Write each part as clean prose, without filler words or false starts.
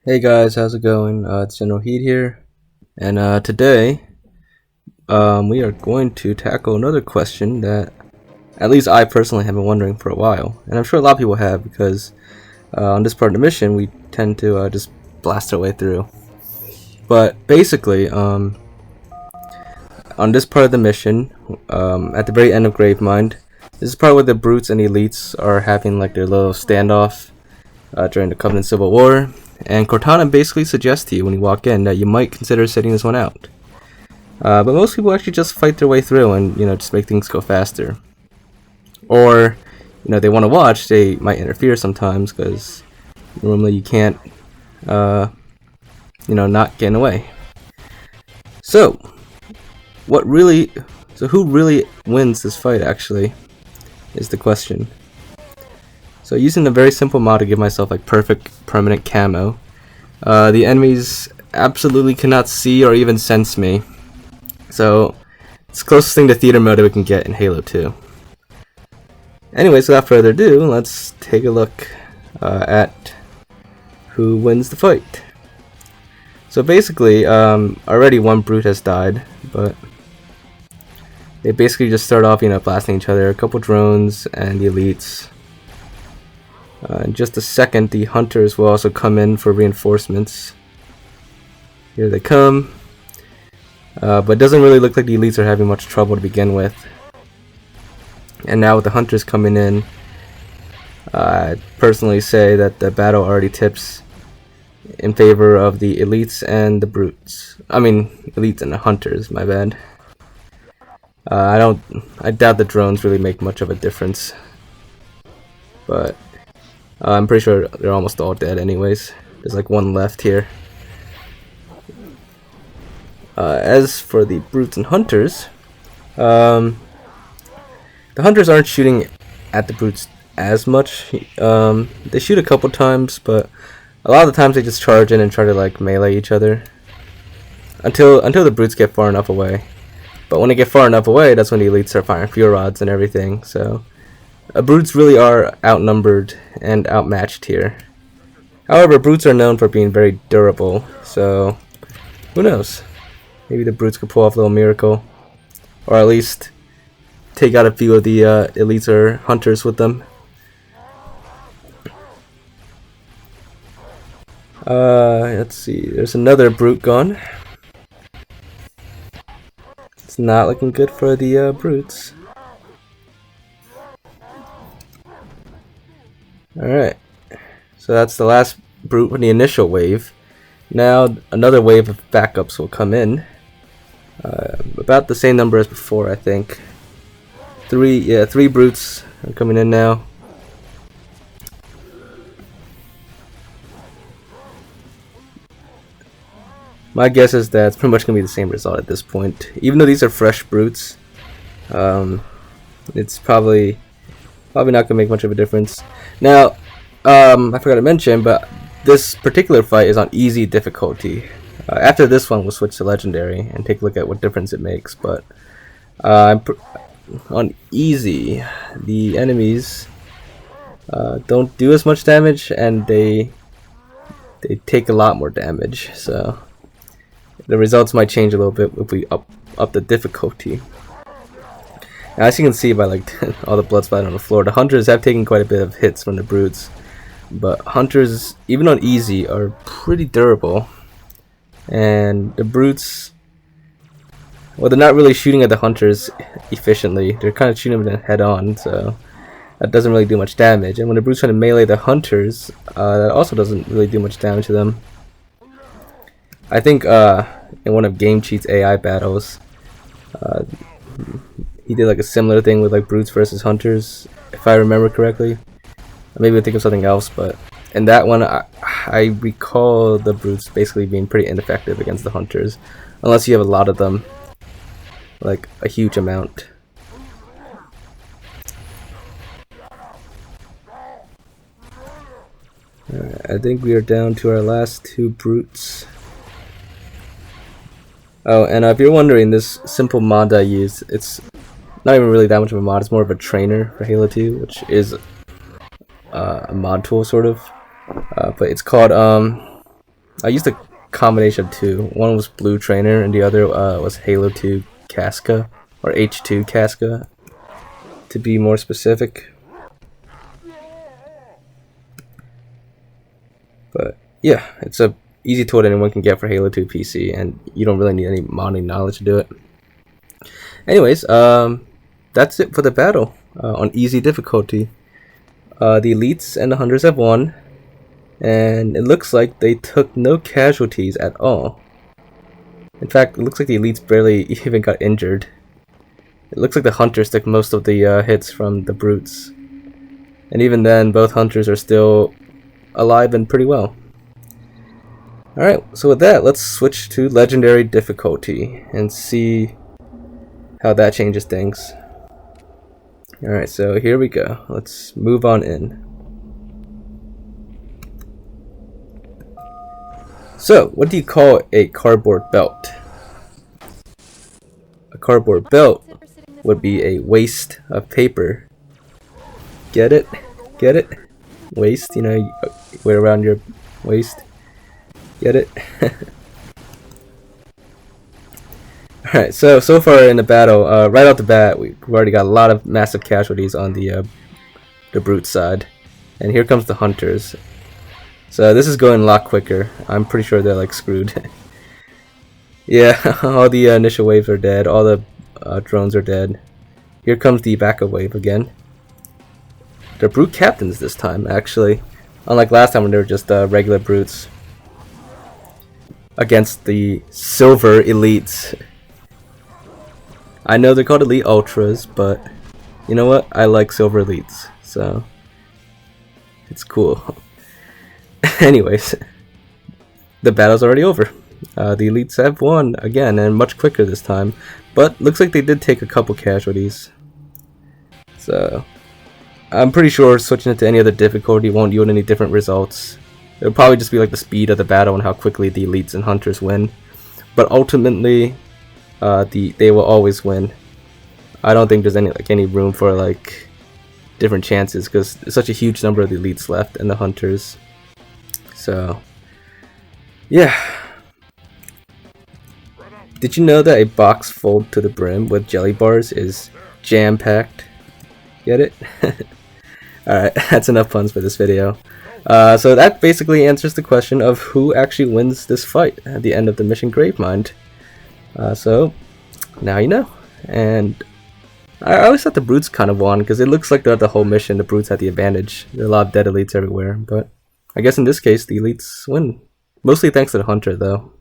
Hey guys, how's it going? It's Generalkidd here, and today we are going to tackle another question that at least I personally have been wondering for a while, and I'm sure a lot of people have because on this part of the mission we tend to just blast our way through. But basically, on this part of the mission, at the very end of Gravemind, this is part where the brutes and elites are having like their little standoff during the Covenant Civil War. And Cortana basically suggests to you when you walk in that you might consider sitting this one out. But most people actually just fight their way through and, just make things go faster. Or, they want to watch, they might interfere sometimes because normally you can't, not get in the way. So, who really wins this fight actually, is the question. So using a very simple mod to give myself like perfect permanent camo, the enemies absolutely cannot see or even sense me. So it's the closest thing to theater mode that we can get in Halo 2. Anyways, without further ado, let's take a look at who wins the fight. So basically, already one brute has died, but they basically just start off, blasting each other. A couple drones and the elites. In just a second, the hunters will also come in for reinforcements. Here they come. But it doesn't really look like the elites are having much trouble to begin with. And now with the hunters coming in, I'd personally say that the battle already tips in favor of the elites and the brutes. I mean, elites and the hunters, my bad. I doubt the drones really make much of a difference. But I'm pretty sure they're almost all dead anyways. There's like one left here. As for the brutes and hunters, the hunters aren't shooting at the brutes as much. They shoot a couple times, but a lot of the times they just charge in and try to like melee each other until the brutes get far enough away. But when they get far enough away, that's when the elites start firing fuel rods and everything. So brutes really are outnumbered and outmatched here. However, brutes are known for being very durable, so who knows? Maybe the brutes could pull off a little miracle, or at least take out a few of the elites or hunters with them. Let's see. There's another brute gone. It's not looking good for the brutes. Alright, so that's the last brute from the initial wave. Now another wave of backups will come in. About the same number as before, I think. Three brutes are coming in now. My guess is that it's pretty much going to be the same result at this point. Even though these are fresh brutes, it's probably not going to make much of a difference. Now, I forgot to mention, but this particular fight is on easy difficulty. After this one, we'll switch to legendary and take a look at what difference it makes. But on easy, the enemies don't do as much damage, and they take a lot more damage. So the results might change a little bit if we up the difficulty. Now, as you can see by like all the blood splatter on the floor, the hunters have taken quite a bit of hits from the brutes, but hunters, even on easy, are pretty durable. And the brutes, well, they're not really shooting at the hunters efficiently. They're kind of shooting them head on, so that doesn't really do much damage. And when the brutes try to melee the hunters, that also doesn't really do much damage to them. I think in one of Game Cheat's AI battles, he did like a similar thing with like brutes versus hunters, if I remember correctly. Maybe I think of something else, but in that one, I recall the brutes basically being pretty ineffective against the hunters, unless you have a lot of them, like a huge amount. Alright, I think we are down to our last two brutes. Oh, and if you're wondering, this simple mod that I used, it's not even really that much of a mod, it's more of a trainer for Halo 2, which is a mod tool, sort of. But it's called I used a combination of two. One was Blue Trainer, and the other was Halo 2 Casca, or H2 Casca, to be more specific. But yeah, it's a easy tool that anyone can get for Halo 2 PC, and you don't really need any modding knowledge to do it. Anyways, that's it for the battle on easy difficulty. The elites and the hunters have won, and it looks like they took no casualties at all. In fact, it looks like the elites barely even got injured. It looks like the hunters took most of the hits from the brutes, and even then, both hunters are still alive and pretty well. Alright, so with that, let's switch to legendary difficulty and see how that changes things. Alright, so here we go. Let's move on in. So, what do you call a cardboard belt? A cardboard belt would be a waste of paper. Get it? Get it? Waist, you know, you wear around your waist. Get it? Alright, so far in the battle, right off the bat, we've already got a lot of massive casualties on the brute side. And here comes the hunters. So this is going a lot quicker. I'm pretty sure they're like screwed. Yeah, all the initial waves are dead, all the drones are dead. Here comes the backup wave again. They're brute captains this time, actually. Unlike last time when they were just regular brutes. Against the silver elites. I know they're called elite ultras, but you know what? I like silver elites, so it's cool. Anyways, the battle's already over. The elites have won again, and much quicker this time. But looks like they did take a couple casualties. So I'm pretty sure switching it to any other difficulty won't yield any different results. It'll probably just be like the speed of the battle and how quickly the elites and hunters win. But ultimately, they will always win. I don't think there's any room for like different chances because there's such a huge number of the elites left and the hunters. So yeah. Did you know that a box full to the brim with jelly bars is jam-packed? Get it? Alright, that's enough puns for this video. So that basically answers the question of who actually wins this fight at the end of the mission Gravemind. So now you know. And I always thought the brutes kind of won because it looks like throughout the whole mission the brutes had the advantage. There are a lot of dead elites everywhere, but I guess in this case the elites win. Mostly thanks to the hunter though.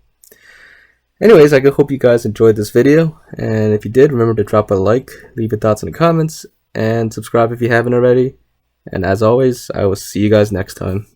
Anyways, I hope you guys enjoyed this video, and if you did, remember to drop a like, leave your thoughts in the comments, and subscribe if you haven't already. And as always, I will see you guys next time.